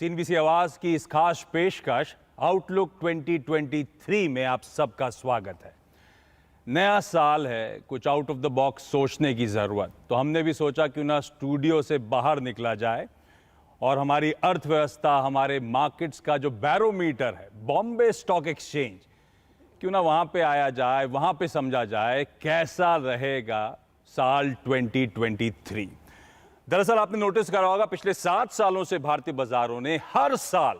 CNBC आवाज की इस खास पेशकश आउटलुक 2023 में आप सबका स्वागत है। नया साल है, कुछ आउट ऑफ द बॉक्स सोचने की जरूरत, तो हमने भी सोचा क्यों ना स्टूडियो से बाहर निकला जाए और हमारी अर्थव्यवस्था, हमारे मार्केट्स का जो बैरोमीटर है बॉम्बे स्टॉक एक्सचेंज, क्यों ना वहां पे आया जाए, वहां पे समझा जाए कैसा रहेगा साल 2023। दरअसल आपने नोटिस करा होगा, पिछले 7 सालों से भारतीय बाजारों ने हर साल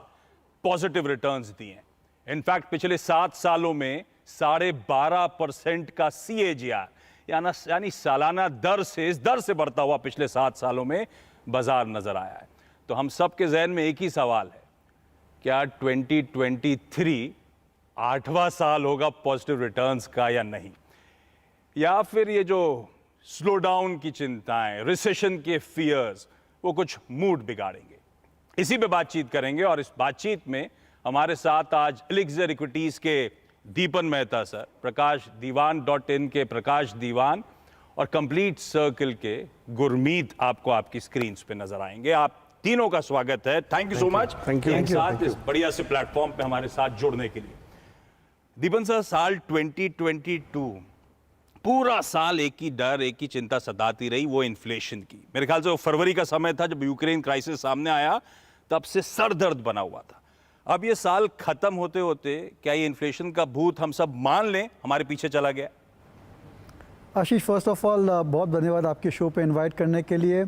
पॉजिटिव रिटर्न्स दिए हैं। इनफैक्ट पिछले 7 सालों में 12.5% का CAGR यानी सालाना दर से, इस दर से बढ़ता हुआ पिछले 7 सालों में बाजार नजर आया है। तो हम सबके जहन में एक ही सवाल है, क्या 2023 8वां साल होगा पॉजिटिव रिटर्न्स का या नहीं, या फिर ये जो स्लो डाउन की चिंताएं, रिसेशन के फियर्स, वो कुछ मूड बिगाड़ेंगे। इसी पे बातचीत करेंगे और इस बातचीत में हमारे साथ आज एलिक्सर इक्विटीज के दीपन मेहता सर, प्रकाश दीवान.in के प्रकाश दीवान और कंप्लीट सर्कल के गुरमीत आपको आपकी स्क्रीन पे नजर आएंगे। आप तीनों का स्वागत है। थैंक यू सो मच साथ इस बढ़िया से प्लेटफॉर्म पे हमारे साथ जुड़ने के लिए। दीपन सर, साल 2022 पूरा साल एक ही डर, एक ही चिंता सताती रही, वो इन्फ्लेशन की। मेरे ख्याल से वो फरवरी का समय था जब यूक्रेन क्राइसिस सामने आया, तब से सर दर्द बना हुआ था। अब ये साल खत्म होते होते क्या ये इन्फ्लेशन का भूत हम सब मान लें हमारे पीछे चला गया? आशीष, फर्स्ट ऑफ ऑल बहुत धन्यवाद आपके शो पे इनवाइट करने के लिए।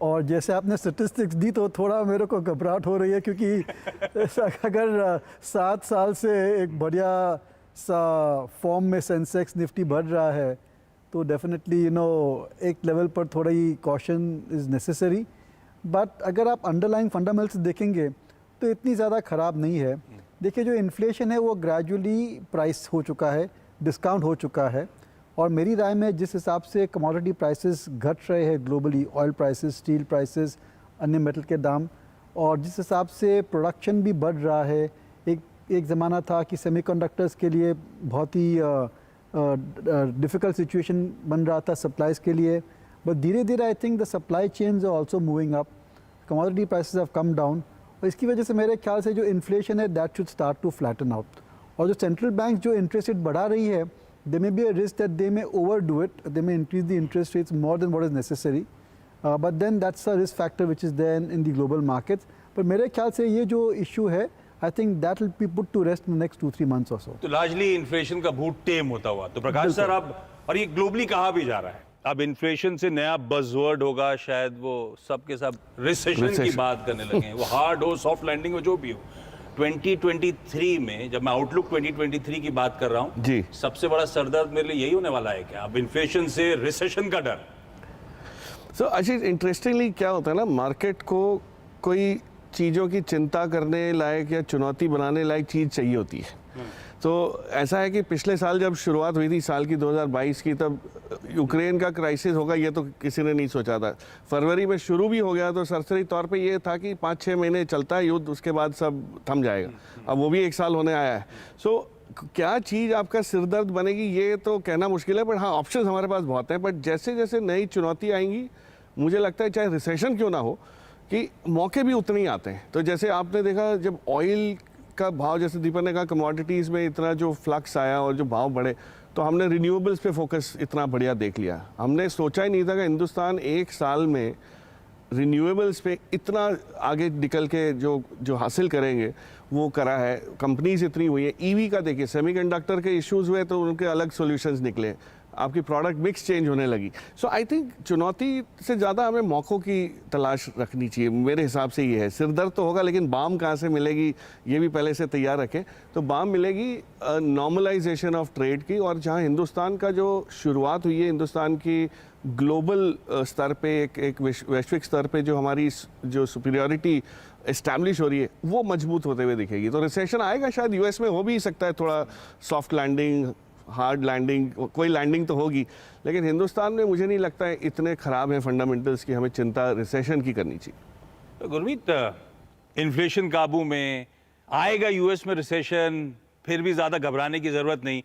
और जैसे आपने स्टेटिस्टिक्स दी तो थोड़ा मेरे को घबराहट हो रही है, क्योंकि अगर 7 साल से एक बढ़िया सा फॉर्म में सेंसेक्स निफ्टी बढ़ रहा है तो डेफिनेटली एक लेवल पर थोड़ा ही कॉशन इज़ नेसेसरी। बट अगर आप अंडरलाइंग फंडामेंटल्स देखेंगे तो इतनी ज़्यादा ख़राब नहीं है। देखिए, जो इन्फ्लेशन है वो ग्रेजुअली प्राइस हो चुका है, डिस्काउंट हो चुका है। और मेरी राय में जिस हिसाब से कमोडिटी प्राइसेस घट रहे हैं globally, oil prices, steel prices, अन्य मेटल के दाम, और जिस हिसाब से प्रोडक्शन भी बढ़ रहा है, एक ज़माना था कि सेमीकंडक्टर्स के लिए बहुत ही डिफ़िकल्ट सिचुएशन बन रहा था सप्लाईज़ के लिए। बट धीरे धीरे I think the supply chains are also moving up, commodity prices have come down, और इसकी वजह से मेरे ख्याल से जो इन्फ्लेशन है that should start to flatten out. और जो सेंट्रल बैंक जो इंटरेस्ट रेट बढ़ा रही है, there may be a risk that they may overdo it, they may increase the interest rates more than what is necessary, but then that's a risk factor which is there in the global markets. But मेरे ख्याल से ये जो issue है, I think that will be put to rest in the next 2-3 months or so. तो largely inflation का भूत टेम होता हुआ, तो प्रकाश सर अब, और ये ग्लोबली कहा भी जा रहा है, अब इन्फ्लेशन से नया बज़वर्ड होगा, शायद वो सबके सब रिसेशन की बात करने लगे, वो हार्ड हो, सॉफ्ट लैंडिंग हो, जो भी हो। 2023 में जब मैं आउटलुक 2023 की बात कर रहा हूं जी, सबसे बड़ा सरदर्द मेरे लिए यही होने वाला है क्या, अब इन्फ्लेशन से रिसेशन का डर? सो अच्छा, इंटरेस्टिंगली क्या होता है ना, मार्केट को कोई चीज़ों की चिंता करने लायक या चुनौती बनाने लायक चीज़ चाहिए होती है। तो ऐसा है कि पिछले साल जब शुरुआत हुई थी साल की 2022 की, तब यूक्रेन का क्राइसिस होगा ये तो किसी ने नहीं सोचा था। फरवरी में शुरू भी हो गया तो सरसरी तौर पे ये था कि 5-6 महीने चलता है युद्ध, उसके बाद सब थम जाएगा। अब वो भी 1 साल होने आया है। सो क्या चीज़ आपका सिरदर्द बनेगी ये तो कहना मुश्किल है, बट हाँ, ऑप्शन हमारे पास बहुत हैं। बट जैसे जैसे नई चुनौती आएंगी, मुझे लगता है चाहे रिसेशन क्यों ना हो, कि मौके भी उतने ही आते हैं। तो जैसे आपने देखा, जब ऑयल का भाव, जैसे दीपक ने कहा, कमोडिटीज़ में इतना जो फ्लक्स आया और जो भाव बढ़े, तो हमने रिन्यूएबल्स पे फोकस इतना बढ़िया देख लिया। हमने सोचा ही नहीं था कि हिंदुस्तान 1 साल में रिन्यूएबल्स पे इतना आगे निकल के जो हासिल करेंगे वो करा है। कंपनीज इतनी हुई है। ईवी का देखिए, सेमीकंडक्टर के इश्यूज़ हुए तो उनके अलग सॉल्यूशंस निकले, आपकी प्रोडक्ट मिक्स चेंज होने लगी। सो आई थिंक चुनौती से ज़्यादा हमें मौक़ों की तलाश रखनी चाहिए, मेरे हिसाब से ये है। सिरदर्द तो होगा, लेकिन बाम कहाँ से मिलेगी ये भी पहले से तैयार रखें। तो बाम मिलेगी नॉर्मलाइजेशन ऑफ ट्रेड की, और जहाँ हिंदुस्तान का जो शुरुआत हुई है, हिंदुस्तान की ग्लोबल स्तर पे, एक वैश्विक स्तर पे जो हमारी जो सुपीरियरिटी इस्टेब्लिश हो रही है, वो मजबूत होते हुए दिखेगी। तो रिसेशन आएगा, शायद यूएस में हो भी सकता है, थोड़ा सॉफ्ट लैंडिंग, हार्ड लैंडिंग, कोई लैंडिंग तो होगी, लेकिन हिंदुस्तान में मुझे नहीं लगता है इतने ख़राब हैं फंडामेंटल्स की हमें चिंता रिसेशन की करनी चाहिए। तो गुरमीत, इन्फ्लेशन काबू में आएगा, यूएस में रिसेशन, फिर भी ज़्यादा घबराने की ज़रूरत नहीं।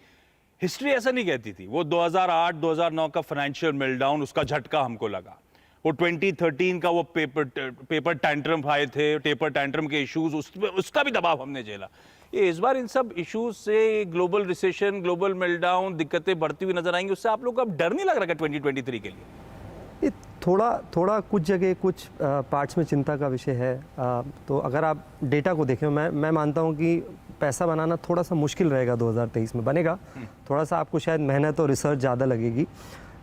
हिस्ट्री ऐसा नहीं कहती थी। वो 2008-2009 का फाइनेंशियल मेल्टडाउन, उसका झटका हमको लगा। वो 2013 का वो पेपर टैंट्रम आए थे, टेपर टैंट्रम के इश्यूज, उसका भी दबाव हमने झेला। ये इस बार इन सब इश्यूज से ग्लोबल रिसेशन, ग्लोबल मेल्टडाउन, दिक्कतें बढ़ती हुई नजर आएंगी, उससे आप लोग को अब डर नहीं लग रहा है 2023 के लिए? ये थोड़ा कुछ जगह कुछ पार्ट्स में चिंता का विषय है। तो अगर आप डेटा को देखें, मैं मानता हूँ कि पैसा बनाना थोड़ा सा मुश्किल रहेगा 2023 में। बनेगा, थोड़ा सा आपको शायद मेहनत और रिसर्च ज़्यादा लगेगी,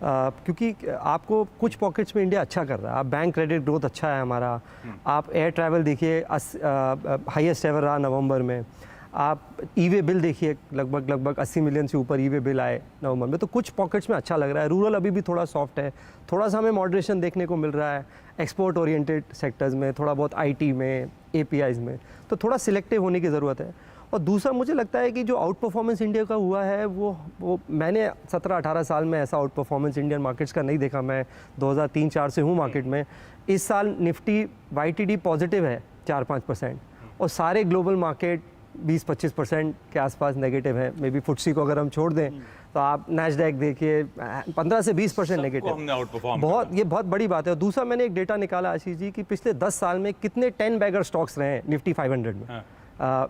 क्योंकि आपको कुछ पॉकेट्स में इंडिया अच्छा कर रहा है। आप बैंक क्रेडिट ग्रोथ अच्छा है हमारा, आप एयर ट्रैवल देखिए हाईएस्ट एवर रहा नवंबर में, आप ई-वे बिल देखिए लगभग 80 मिलियन से ऊपर ई-वे बिल आए नवंबर में। तो कुछ पॉकेट्स में अच्छा लग रहा है। रूरल अभी भी थोड़ा सॉफ्ट है, थोड़ा सा हमें मॉडरेशन देखने को मिल रहा है एक्सपोर्ट ओरिएंटेड सेक्टर्स में, थोड़ा बहुत आईटी में, एपीआईज में। तो थोड़ा सिलेक्टिव होने की ज़रूरत है। और दूसरा मुझे लगता है कि जो आउट परफॉर्मेंस इंडिया का हुआ है वो मैंने 17-18 साल में ऐसा आउट परफॉर्मेंस इंडियन मार्केट्स का नहीं देखा। मैं 2003-4 से हूँ मार्केट में। इस साल निफ्टी YTD पॉजिटिव है 4-5%, और सारे ग्लोबल मार्केट 20-25% के आसपास नेगेटिव है। मे बी फुटसी को अगर हम छोड़ दें तो आप नैस्डैक देखिए 15 से 20% नेगेटिव। ये बहुत बड़ी बात है। और दूसरा मैंने एक डेटा निकाला आशीष जी कि पिछले 10 साल में कितने 10 बैगर स्टॉक्स रहे हैं निफ्टी 500 में,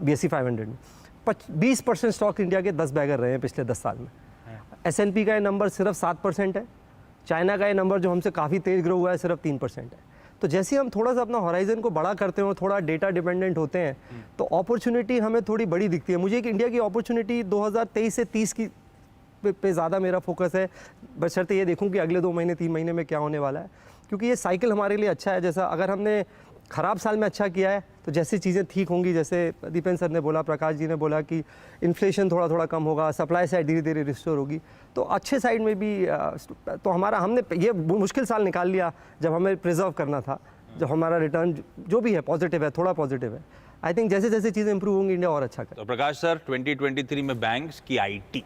BSE 500 में। 20% स्टॉक इंडिया के 10 बैगर रहे हैं पिछले 10 साल में। S&P का ये नंबर सिर्फ 7% है। चाइना का ये नंबर जो हमसे काफ़ी तेज़ ग्रो हुआ है सिर्फ 3% है। तो जैसे हम थोड़ा सा अपना हॉराइजन को बड़ा करते हो, थोड़ा डेटा डिपेंडेंट होते हैं, तो अपॉर्चुनिटी हमें थोड़ी बड़ी दिखती है। मुझे एक इंडिया की अपॉर्चुनिटी 2023 से 30 की पे ज़्यादा मेरा फोकस है, बशर्ते ये देखूं कि अगले 2 महीने 3 महीने में क्या होने वाला है, क्योंकि ये साइकिल हमारे लिए अच्छा है। जैसा अगर हमने ख़राब साल में अच्छा किया है तो जैसी चीज़ें ठीक होंगी, जैसे दीपेन सर ने बोला, प्रकाश जी ने बोला कि इन्फ्लेशन थोड़ा कम होगा, सप्लाई साइड धीरे धीरे रिस्टोर होगी, तो अच्छे साइड में भी तो हमने ये मुश्किल साल निकाल लिया जब हमें प्रिजर्व करना था, जब हमारा रिटर्न जो भी है पॉजिटिव है, थोड़ा पॉजिटिव है। आई थिंक जैसे जैसे चीज़ें इंप्रूव होंगी इंडिया और अच्छा करेगा। तो प्रकाश सर 2023 में बैंक्स की IT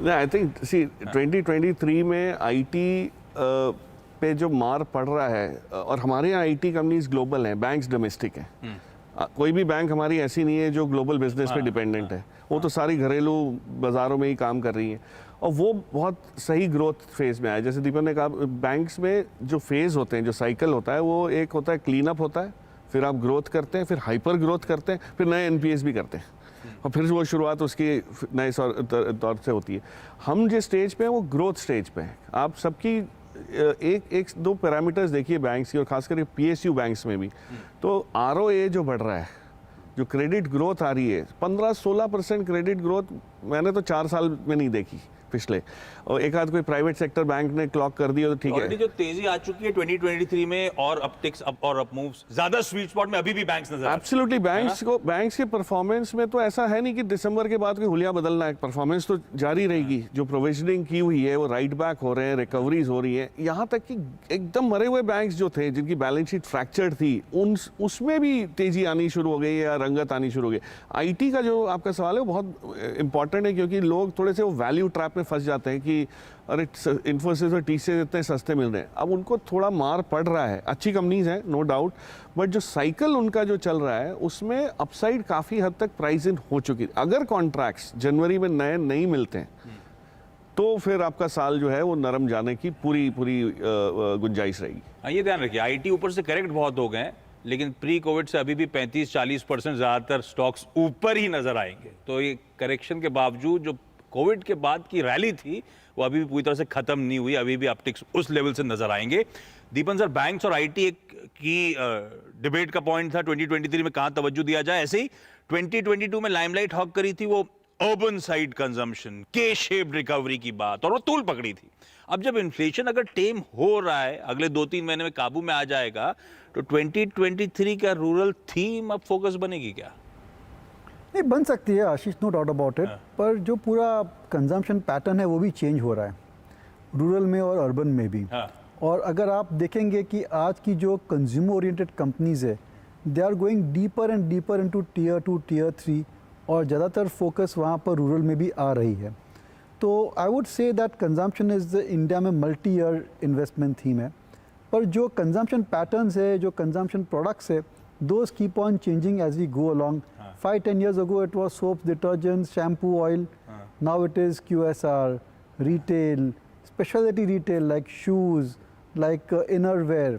आई थिंक सी 2023 में IT पे जो मार पड़ रहा है, और हमारे यहाँ IT कंपनीज ग्लोबल हैं, बैंक्स डोमेस्टिक हैं। कोई भी बैंक हमारी ऐसी नहीं है जो ग्लोबल बिजनेस पे डिपेंडेंट है। वो तो सारी घरेलू बाज़ारों में ही काम कर रही हैं, और वो बहुत सही ग्रोथ फेज़ में आए। जैसे दीपक ने कहा, बैंक्स में जो फेज़ होते हैं, जो साइकिल होता है, वो एक होता है क्लीन अप होता है, फिर आप ग्रोथ करते हैं, फिर हाइपर ग्रोथ करते हैं, फिर नए NPS भी करते हैं, और फिर वो शुरुआत उसकी नए तौर से होती है। हम जिस स्टेज पे हैं वो ग्रोथ स्टेज पे हैं। आप सबकी एक दो पैरामीटर्स देखिए बैंक्स की, और खासकर PSU बैंक्स में भी, तो ROA जो बढ़ रहा है, जो क्रेडिट ग्रोथ आ रही है 15-16% क्रेडिट ग्रोथ मैंने तो 4 साल में नहीं देखी पिछले। और एक आध कोई प्राइवेट सेक्टर बैंक ने क्लॉक कर दिया तो ठीक है। जो तेजी आ चुकी है 2023 में, और अपटिक्स अप और अप मूव्स ज्यादा स्वीट स्पॉट में अभी भी बैंक्स नजर एब्सोल्युटली बैंक्स के परफॉर्मेंस में तो ऐसा है नहीं कि दिसंबर के बाद कोई हुलिया बदलना है। परफॉर्मेंस तो जारी रहेगी। जो प्रोविजनिंग की हुई है वो राइट बैक हो रहे हैं, रिकवरीज हो रही है। यहाँ तक कि एकदम मरे हुए बैंक्स जो थे, जिनकी बैलेंस शीट फ्रैक्चर्ड थी, उसमें भी तेजी आनी शुरू हो गई या रंगत आनी शुरू हो गई। IT का जो आपका सवाल है वो बहुत इंपॉर्टेंट है, क्योंकि लोग थोड़े से वो वैल्यू ट्रैप में फंस जाते हैं कि अरे इन्फोसिस और TCS इतने सस्ते मिल रहे हैं। अब उनको थोड़ा मार पड़ रहा है। अच्छी कंपनीज हैं नो डाउट, बट जो साइकिल उनका जो चल रहा है उसमें अपसाइड काफ़ी हद तक प्राइस इन हो चुकी है। अगर कॉन्ट्रैक्ट्स जनवरी में नए नहीं मिलते हैं तो फिर आपका साल जो है वो नरम जाने की पूरी गुंजाइश रहेगी। हाँ, ये ध्यान रखिए, IT ऊपर से करेक्ट बहुत हो गए हैं, लेकिन प्री कोविड से अभी भी 35-40% ज़्यादातर स्टॉक्स ऊपर ही नजर आएंगे। तो ये करेक्शन के बावजूद जो कोविड के बाद की रैली थी वो अभी भी पूरी तरह से खत्म नहीं हुई, अभी भी अपटिक्स उस लेवल से नजर आएंगे। दीपन सर, बैंक्स और IT एक की डिबेट का पॉइंट था 2023 में कहां तवज्जो दिया जाए। ऐसे ही 2022 में लाइमलाइट हॉक करी थी वो अर्बन साइड कंजम्पशन, के शेप रिकवरी की बात, और वो तूल पकड़ी थी। अब जब इन्फ्लेशन अगर टेम हो रहा है, अगले 2-3 महीने में काबू में आ जाएगा, तो 2023 का रूरल थीम अब फोकस बनेगी क्या? नहीं, बन सकती है आशीष, नो डाउट अबाउट इट। पर जो पूरा कंजम्पशन पैटर्न है वो भी चेंज हो रहा है, रूरल में और अर्बन में भी। और अगर आप देखेंगे कि आज की जो कंज्यूमर ओरिएंटेड कंपनीज है, they are going deeper and deeper into tier 2, tier 3, और ज़्यादातर फोकस वहाँ पर रूरल में भी आ रही है। तो I would say that consumption is India में मल्टी ईयर इन्वेस्टमेंट थीम है। पर जो कंजम्पशन पैटर्न्स है, जो कंजम्पशन प्रोडक्ट्स है, those keep on changing as we go along. 5-10 years ago it was soaps, detergents, shampoo, oil. Now it is QSR, retail, specialty retail like shoes, like innerwear,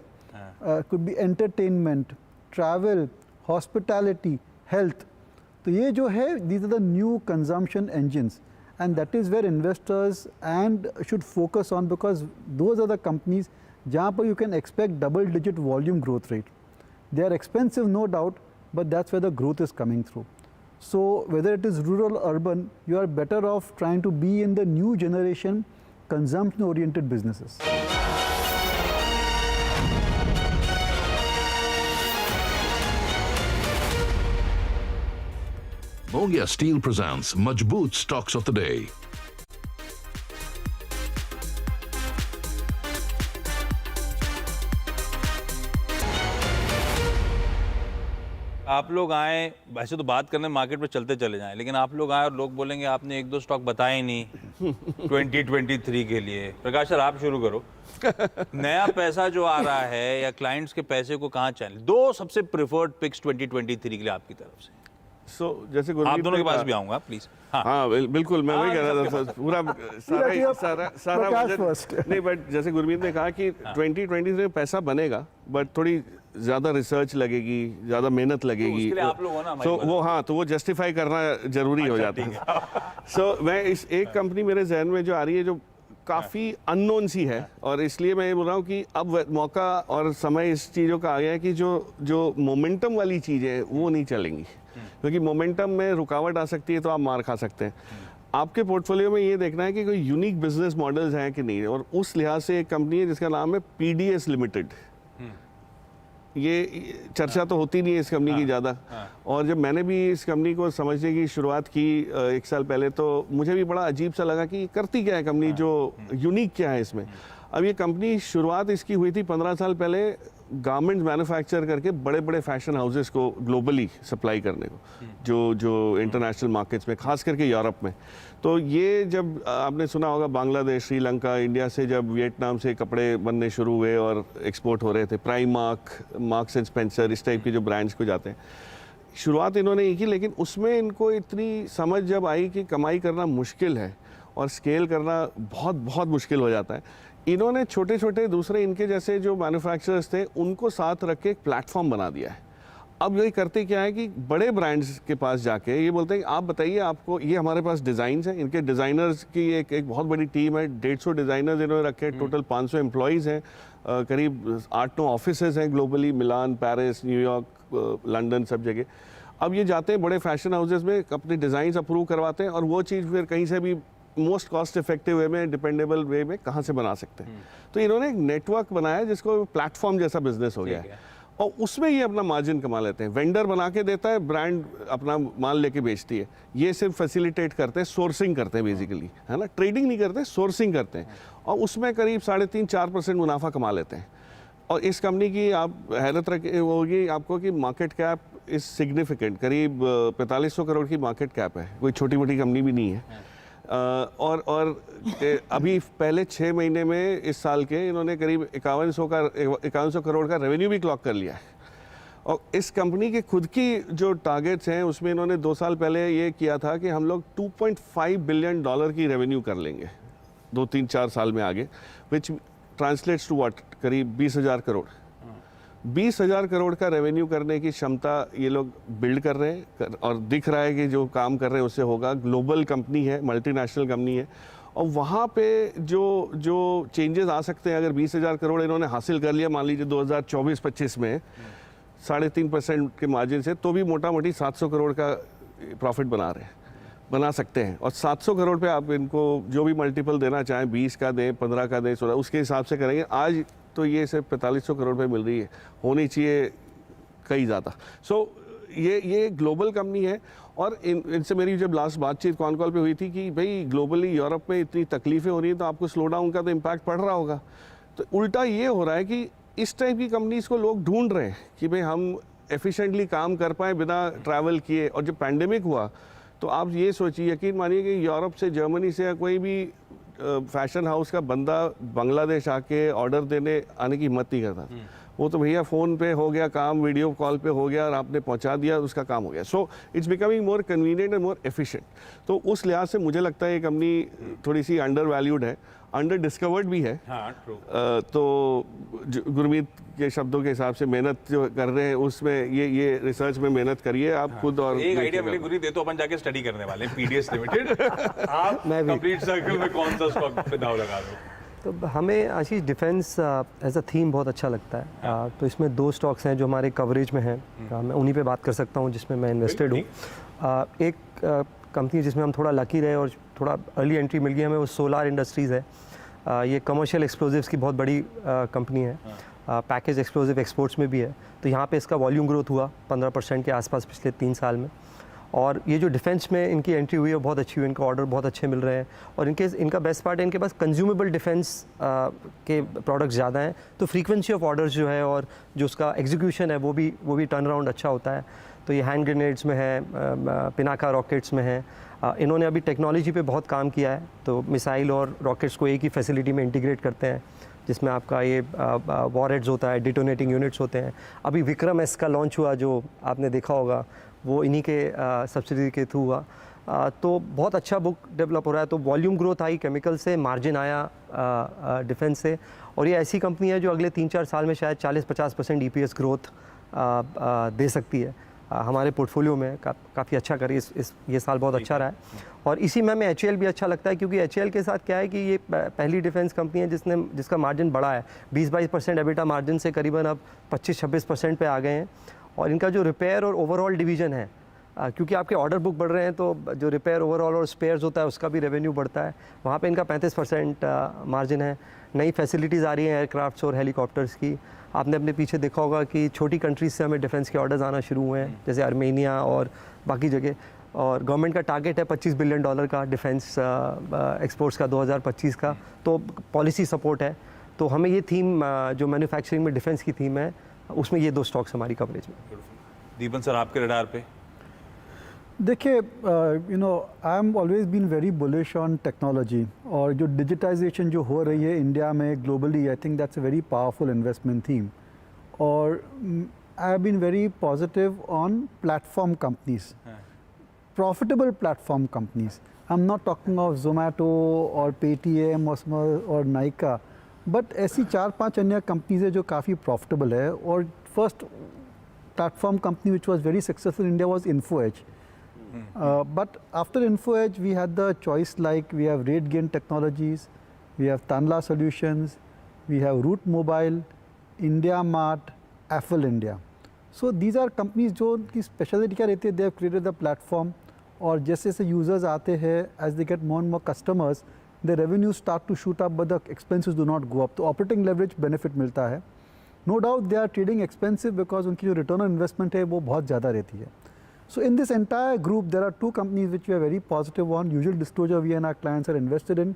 could be entertainment, travel, hospitality, health. तो ये जो है, these are the new consumption engines, and that is where investors and should focus on, because those are the companies जहाँ पर you can expect double-digit volume growth rate. They are expensive, no doubt, but that's where the growth is coming through. So whether it is rural or urban, you are better off trying to be in the new generation consumption-oriented businesses. Bhogya Steel presents Majboot Stocks of the Day. आप लोग आए, वैसे तो बात करने market में चलते चले जाएं, लेकिन आप लोग आए और लोग बोलेंगे आपने एक दो स्टॉक बताए नहीं 2023 के लिए। प्रकाश सर, आप शुरू करो। नया पैसा जो आ रहा है या क्लाइंट्स के पैसे को कहाँ चाहिए? दो सबसे प्रेफर्ड पिक्स 2023 के लिए आपकी तरफ से। जैसे आप गुरमीत दोनों ने के पास कहा- भी आऊंगा प्लीज। हाँ बिल्कुल, मैं वही कह रहा था। पूरा सारा प्रकाश बजट first। नहीं, बट जैसे गुरमीत ने कहा कि 2023 में पैसा बनेगा, बट थोड़ी ज़्यादा रिसर्च लगेगी, ज़्यादा मेहनत लगेगी। उसके लिए आप लोग हो ना हमारी तो मदद। वो हाँ, तो वो जस्टिफाई करना जरूरी हो जाता है। सो मैं इस एक कंपनी मेरे जहन में जो आ रही है, जो काफ़ी अननोन सी है, और इसलिए मैं ये बोल रहा हूँ कि अब मौका और समय इस चीज़ों का आ गया है कि जो मोमेंटम वाली चीज़ें वो नहीं चलेंगी, क्योंकि मोमेंटम में रुकावट आ सकती है तो आप मार खा सकते हैं। आपके पोर्टफोलियो में ये देखना है कि कोई यूनिक बिजनेस मॉडल्स हैं कि नहीं, और उस लिहाज से एक कंपनी है जिसका नाम है PDS लिमिटेड। ये चर्चा तो होती नहीं है इस कंपनी की ज़्यादा, और जब मैंने भी इस कंपनी को समझने की शुरुआत की 1 साल पहले, तो मुझे भी बड़ा अजीब सा लगा कि करती क्या है कंपनी, जो यूनिक क्या है इसमें। अब ये कंपनी शुरुआत इसकी हुई थी 15 साल पहले गारमेंट्स मैन्युफैक्चर करके बड़े बड़े फैशन हाउसेस को ग्लोबली सप्लाई करने को, जो इंटरनेशनल मार्केट्स में, खास करके यूरोप में। तो ये जब आपने सुना होगा बांग्लादेश, श्रीलंका, इंडिया से जब वियतनाम से कपड़े बनने शुरू हुए और एक्सपोर्ट हो रहे थे, प्राइमार्क, मार्क्स एंड स्पेंसर, इस टाइप के जो ब्रांड्स को जाते हैं, शुरुआत इन्होंने की। लेकिन उसमें इनको इतनी समझ जब आई कि कमाई करना मुश्किल है और स्केल करना बहुत बहुत मुश्किल हो जाता है, इन्होंने छोटे छोटे दूसरे इनके जैसे जो मैन्युफैक्चरर्स थे उनको साथ रख के एक प्लेटफॉर्म बना दिया है। अब यही करते क्या है कि बड़े ब्रांड्स के पास जाके ये बोलते हैं कि आप बताइए, आपको ये हमारे पास डिज़ाइंस हैं। इनके डिज़ाइनर्स की एक बहुत बड़ी टीम है, 150 डिज़ाइनर्स इन्होंने रखे, टोटल 500 एम्प्लॉयज़ हैं, करीब 8-9 ऑफिसेज हैं ग्लोबली, मिलान, पेरिस, न्यूयॉर्क, लंदन, सब जगह। अब ये जाते हैं बड़े फैशन हाउसेज में, अपनी डिज़ाइंस अप्रूव करवाते हैं, और वो चीज़ फिर कहीं से भी मोस्ट कॉस्ट इफेक्टिव वे में, डिपेंडेबल वे में कहाँ से बना सकते हैं। तो इन्होंने एक नेटवर्क बनाया जिसको प्लेटफॉर्म जैसा बिजनेस हो गया है, और उसमें ये अपना मार्जिन कमा लेते हैं। वेंडर बना के देता है, ब्रांड अपना माल लेके बेचती है। ये सिर्फ फैसिलिटेट करते हैं, सोर्सिंग करते हैं बेसिकली, है ना, ट्रेडिंग नहीं करते, सोर्सिंग करते हैं, और उसमें करीब 3.5-4% मुनाफा कमा लेते हैं। और इस कंपनी की आप हैरत होगी आपको कि मार्केट कैप इज सिग्निफिकेंट, करीब 4500 करोड़ की मार्केट कैप है, कोई छोटी मोटी कंपनी भी नहीं है। और अभी पहले 6 महीने में इस साल के इन्होंने करीब 5100 करोड़ का रेवेन्यू भी क्लॉक कर लिया है। और इस कंपनी के खुद की जो टारगेट्स हैं उसमें इन्होंने 2 साल पहले ये किया था कि हम लोग $2.5 बिलियन की रेवेन्यू कर लेंगे 2-3-4 साल में आगे, विच ट्रांसलेट्स टू व्हाट, करीब 20,000 करोड़। 20,000 करोड़ का रेवेन्यू करने की क्षमता ये लोग बिल्ड कर रहे हैं, और दिख रहा है कि जो काम कर रहे हैं उससे होगा। ग्लोबल कंपनी है, मल्टीनेशनल कंपनी है, और वहाँ पे जो चेंजेस आ सकते हैं, अगर 20,000 करोड़ इन्होंने हासिल कर लिया मान लीजिए 2024-25 में 3.5% के मार्जिन से, तो भी मोटा मोटी 700 करोड़ का प्रॉफिट बना सकते हैं। और 700 करोड़ पे आप इनको जो भी मल्टीपल देना चाहें, 20 का दें, 15 का दें, 16, उसके हिसाब से करेंगे। आज तो ये सिर्फ 4500 करोड़ पे मिल रही है, होनी चाहिए कई ज़्यादा। सो ये ग्लोबल कंपनी है, और इनसे मेरी जब लास्ट बातचीत कॉन कॉल पे हुई थी कि भाई ग्लोबली यूरोप में इतनी तकलीफ़ें हो रही हैं, तो आपको स्लो डाउन का तो इम्पैक्ट पड़ रहा होगा। तो उल्टा ये हो रहा है कि इस टाइप की कंपनीज़ को लोग ढूंढ रहे हैं कि भाई हम एफिशिएंटली काम कर पाएँ बिना ट्रैवल किए। और जब पैंडेमिक हुआ तो आप ये सोचिए, यकीन मानिए कि यूरोप से, जर्मनी से, या कोई भी फैशन हाउस का बंदा बांग्लादेश आके ऑर्डर देने आने की हिम्मत नहीं करता। वो तो भैया फ़ोन पे हो गया काम, वीडियो कॉल पे हो गया, और आपने पहुंचा दिया, उसका काम हो गया। So it's becoming more convenient and more efficient. तो उस लिहाज से मुझे लगता है ये कंपनी थोड़ी सी अंडर वैल्यूड है। अंडर डिस्कवर्ड भी है। हाँ ट्रू। तो गुरमीत के शब्दों के हिसाब से मेहनत जो कर रहे हैं उसमें ये रिसर्च में मेहनत करिए आप खुद। और एक आइडिया मिली गुरी दे, तो अपन जाके स्टडी करने वाले हैं पीडीएस लिमिटेड। आप कंप्लीट सर्कल में कौन सा स्टॉक पे दाव लगा दो? तो हमें आशीष डिफेंस एज अ थीम बहुत अच्छा लगता है। तो इसमें 2 स्टॉक्स हैं जो हमारे कवरेज में हैं, मैं उन्हीं पे बात कर सकता हूँ जिसमें मैं इन्वेस्टेड हूँ। एक कंपनी जिसमें हम थोड़ा लकी रहे और थोड़ा अर्ली एंट्री मिल गई हमें, वो सोलार इंडस्ट्रीज़ है। ये कमर्शियल एक्सप्लोजिव्स की बहुत बड़ी कंपनी है, पैकेज एक्सप्लोजिव एक्सपोर्ट्स में भी है। तो यहाँ पे इसका वॉल्यूम ग्रोथ हुआ 15% के आसपास पिछले 3 साल में। और ये जो डिफेंस में इनकी एंट्री हुई है वो बहुत अच्छी हुई, इनका ऑर्डर बहुत अच्छे मिल रहे हैं। और इनका बेस्ट पार्ट है इनके पास कंज्यूमेबल डिफेंस के प्रोडक्ट्स ज़्यादा हैं, तो फ्रीक्वेंसी ऑफ ऑर्डर्स जो है और जो उसका एग्जीक्यूशन है वो भी टर्न अराउंड अच्छा होता है। तो ये हैंड ग्रेनेड्स में है, पिनाका रॉकेट्स में है। इन्होंने अभी टेक्नोलॉजी पे बहुत काम किया है, तो मिसाइल और रॉकेट्स को एक ही फैसिलिटी में इंटीग्रेट करते हैं, जिसमें आपका ये वॉरहेड्स होता है, डिटोनेटिंग यूनिट्स होते हैं। अभी विक्रम एस का लॉन्च हुआ जो आपने देखा होगा, वो इन्हीं के सब्सिडी के थ्रू हुआ। तो बहुत अच्छा बुक डेवलप हो रहा है। तो वॉल्यूम ग्रोथ आई केमिकल से, मार्जिन आया डिफेंस से। और ये ऐसी कंपनी है जो अगले 3-4 साल में शायद 40-50% EPS ग्रोथ दे सकती है। हमारे पोर्टफोलियो में काफ़ी अच्छा करी ये साल बहुत अच्छा रहा है। और इसी में हमें HAL भी अच्छा लगता है, क्योंकि HAL के साथ क्या है कि ये पहली डिफेंस कंपनी है जिसका मार्जिन बड़ा है, 20-22% एबिटा मार्जिन से करीबन अब 25-26% पे आ गए हैं। और इनका जो रिपेयर और ओवरऑल डिवीज़न है, क्योंकि आपके ऑर्डर बुक बढ़ रहे हैं तो जो रिपेयर ओवरऑल और स्पेयर्स होता है उसका भी रेवेन्यू बढ़ता है, वहाँ पे इनका 35% मार्जिन है। नई फैसिलिटीज़ आ रही हैं एयरक्राफ्ट्स और हेलीकॉप्टर्स की। आपने अपने पीछे देखा होगा कि छोटी कंट्रीज़ से हमें डिफेंस के ऑर्डर्स आना शुरू हुए हैं, जैसे आर्मेनिया और बाकी जगह। और गवर्नमेंट का टारगेट है $25 बिलियन का डिफेंस एक्सपोर्ट्स का 2025 का, तो पॉलिसी सपोर्ट है। तो हमें ये थीम जो मैन्युफैक्चरिंग में डिफेंस की थीम है, उसमें ये 2 स्टॉक्स हमारी कवरेज में। दीपन सर, आपके रडार पे? देखिए, I am always been very bullish on technology, और जो डिजिटाइजेशन जो हो रही है इंडिया में globally, I think that's a very powerful investment theme. और I have been very positive on platform companies, profitable platform companies. I am not talking of Zomato और Paytm और नाइका, बट ऐसी 4-5 अन्य कंपनीज है जो काफ़ी प्रॉफिटेबल है। और first platform company which was very successful in India was InfoEdge. But after InfoEdge, we had the choice, like we have RateGain Technologies, we have Tanla Solutions, we have Root Mobile, IndiaMart, Affle India. So these are companies जो की speciality क्या रहती है, they have created the platform, और जैसे जैसे users आते हैं, as they get more and more customers, the revenues start to shoot up, but the expenses do not go up. तो operating leverage benefit मिलता है. No doubt they are trading expensive because उनकी जो return on investment है वो बहुत ज़्यादा रहती है. So in this entire group, there are 2 companies which we are very positive on. Usual disclosure we and our clients are invested in.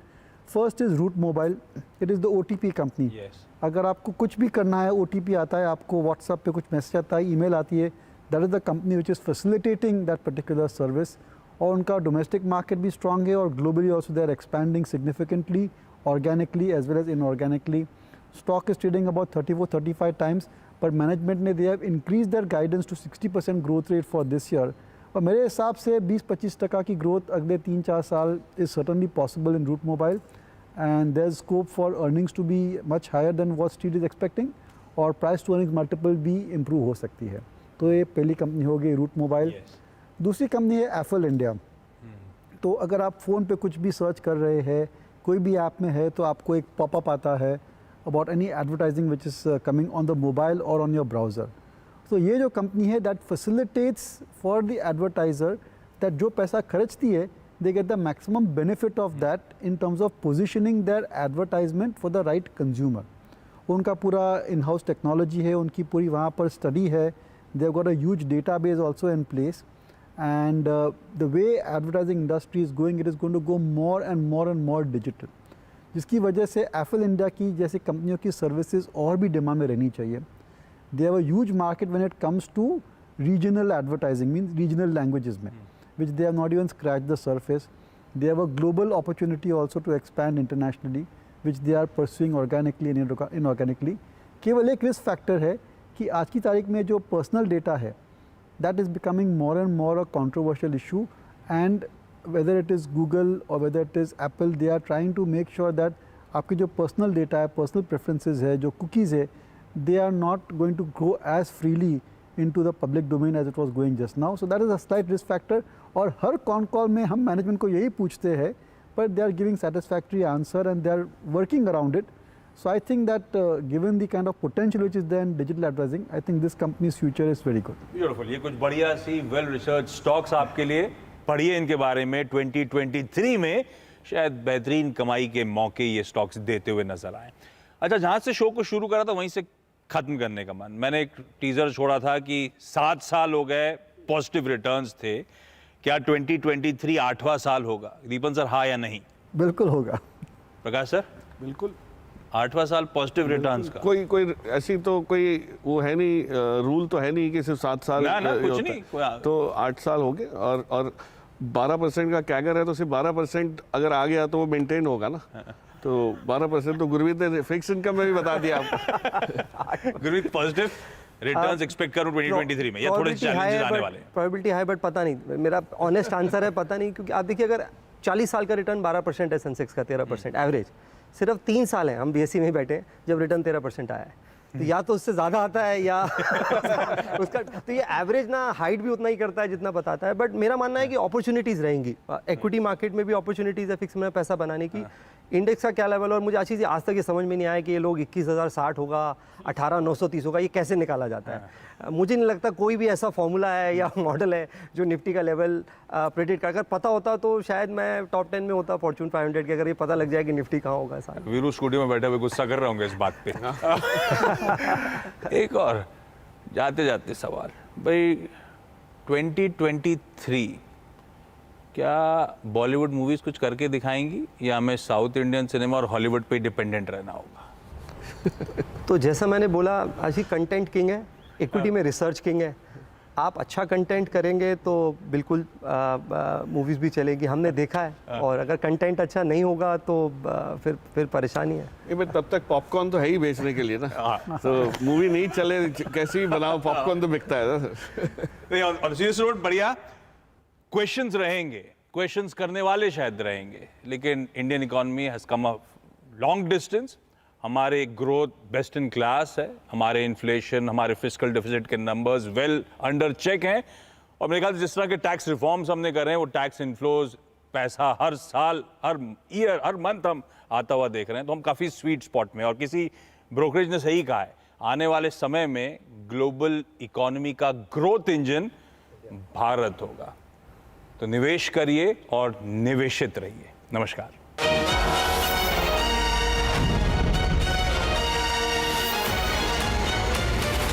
First is Root Mobile. It is the OTP company. Yes. अगर आपको कुछ भी करना है, OTP आता है, आपको WhatsApp पे कुछ मैसेज आता है, ईमेल आती है, that is the company which is facilitating that particular service. और उनका डोमेस्टिक मार्केट भी स्ट्रांग है, और globally also they are expanding significantly, organically as well as inorganically. Stock is trading about 34-35 times, पर मैनेजमेंट ने they have increase their guidance to 60% growth rate for this year. और मेरे हिसाब से 20-25% की ग्रोथ अगले 3-4 साल is certainly possible in Route Mobile, and there is scope for earnings to be much higher than what street is expecting, और price to earnings multiple भी improve हो सकती है. तो ये पहली कंपनी हो गई रूट मोबाइल. दूसरी कंपनी है एफल इंडिया. तो अगर आप फ़ोन पे कुछ भी सर्च कर रहे हैं, कोई भी ऐप में है, तो आपको एक पॉपअप आता है about any advertising which is coming on the mobile और ऑन योर ब्राउज़र. तो ये जो कंपनी है that facilitates for the advertiser that जो पैसा खर्चती है, they get the maximum benefit of that in terms of positioning their advertisement for the right consumer. उनका पूरा इन हाउस टेक्नोलॉजी है, उनकी पूरी वहाँ पर स्टडी है, they have got a huge database also in place. And the way advertising industry is going, it is going to go more and more and more digital, जिसकी वजह से apple India की जैसी कंपनियों की सर्विसेज और भी डिमांड में रहनी चाहिए. They have a huge market when it comes to regional advertising, means regional languages में, which they have not even scratch the surface. They have a global opportunity also to expand internationally, which they are pursuing organically and inorganically. केवल एक risk factor है कि आज की तारीख में जो पर्सनल डेटा है, that is becoming more and more a controversial issue, and whether it is Google or whether it is Apple, they are trying to make sure that आपके जो पर्सनल डेटा है, पर्सनल प्रेफरेंसेस है, जो cookies है, they are not going to grow as freely into the public domain as it was going just now. So that is a slight risk factor. और हर con call में हम management को यही पूछते हैं, but they are giving satisfactory answer and they are working around it. So I think that given the kind of potential which is there in digital advertising, I think this company's future is very good. Beautiful, ये कुछ बढ़िया सी well research stocks आपके लिए, पढ़िए इनके बारे में। 2023 में शायद बेहतरीन कमाई के मौके ये स्टॉक्स देते हुए नजर आए। अच्छा, जहां से शो को शुरू करा था वहीं से खत्म करने का मन। मैंने एक टीजर छोड़ा था कि 7 साल हो गए, पॉजिटिव रिटर्न्स थे। क्या 2023 8वां साल होगा? दीपन सर, हाँ या नहीं? बिल्कुल होगा। प्रकाश सर? बिल्कुल 8वां साल पॉजिटिव रिटर्न्स का? कोई ऐसी तो कोई वो है नहीं, रूल तो है नहीं कि सिर्फ 7 साल ना, ये कुछ होता नहीं, है। तो 8 साल हो गए और 12% का कैगर है, तो सिर्फ 12% अगर आ गया तो वो मेंटेन होगा ना। तो 12% तो गुरमीत ने फिक्स इनकम में भी बता दिया आपको। गुरमीत, पॉजिटिव रिटर्न्स एक्सपेक्ट करूं 2023 में या थोड़े चैलेंजेस आने वाले? प्रोबेबिलिटी हाई, बट पता नहीं, मेरा ऑनेस्ट आंसर है पता नहीं। क्योंकि आप देखिए, अगर 40 साल का रिटर्न 12% है, सेंसेक्स का 13% एवरेज, सिर्फ 3 साल हैं हम बीएससी में ही बैठे जब रिटर्न 13% आया है। तो या तो उससे ज़्यादा आता है या उसका, तो ये एवरेज ना हाइट भी उतना ही करता है जितना बताता है। बट मेरा मानना है कि अपॉर्चुनिटीज़ रहेंगी, इक्विटी मार्केट में भी अपॉर्चुनिटीज़ है फिक्स में पैसा बनाने की। इंडेक्स का क्या लेवल, और मुझे आशीष जी आज तक ये समझ में नहीं आया कि ये लोग 21,060 होगा, 18,930 होगा, ये कैसे निकाला जाता है। मुझे नहीं लगता कोई भी ऐसा फॉर्मूला है या मॉडल है जो निफ्टी का लेवल प्रेडिक्ट कर। अगर पता होता तो शायद मैं टॉप 10 में होता फॉर्च्यून 500 के, अगर ये पता लग जाए कि निफ्टी कहाँ होगा सारा। वीरू स्टूडियो में बैठे हुए गुस्सा कर रहे होंगे इस बात पे। एक और जाते जाते सवाल भाई, 2023 क्या बॉलीवुड मूवीज कुछ करके दिखाएंगी या हमें साउथ इंडियन सिनेमा और हॉलीवुड पे डिपेंडेंट रहना होगा? तो जैसा मैंने बोला, आज ही कंटेंट किंग है, इक्विटी में रिसर्च किंग है। आप अच्छा कंटेंट करेंगे तो बिल्कुल मूवीज़ भी चलेगी, हमने देखा है। और अगर कंटेंट अच्छा नहीं होगा तो फिर परेशानी है। ये तब तक पॉपकॉर्न तो है ही बेचने के लिए ना। तो मूवी नहीं चले, कैसे भी बनाओ, पॉपकॉर्न तो बिकता है ना। और सीरियस नोट, बढ़िया क्वेश्चंस रहेंगे, क्वेश्चंस करने वाले शायद रहेंगे, लेकिन Indian economy has come a long distance. हमारे ग्रोथ बेस्ट इन क्लास है, हमारे इन्फ्लेशन, हमारे फिस्कल डेफिसिट के नंबर्स वेल अंडर चेक हैं। और मेरे ख्याल से जिस तरह के टैक्स रिफॉर्म्स हमने कर रहे हैं, वो टैक्स इनफ्लोज, पैसा हर साल, हर ईयर, हर मंथ हम आता हुआ देख रहे हैं। तो हम काफ़ी स्वीट स्पॉट में, और किसी ब्रोकरेज ने सही कहा है, आने वाले समय में ग्लोबल इकोनॉमी का ग्रोथ इंजन भारत होगा। तो निवेश करिए और निवेशित रहिए। नमस्कार।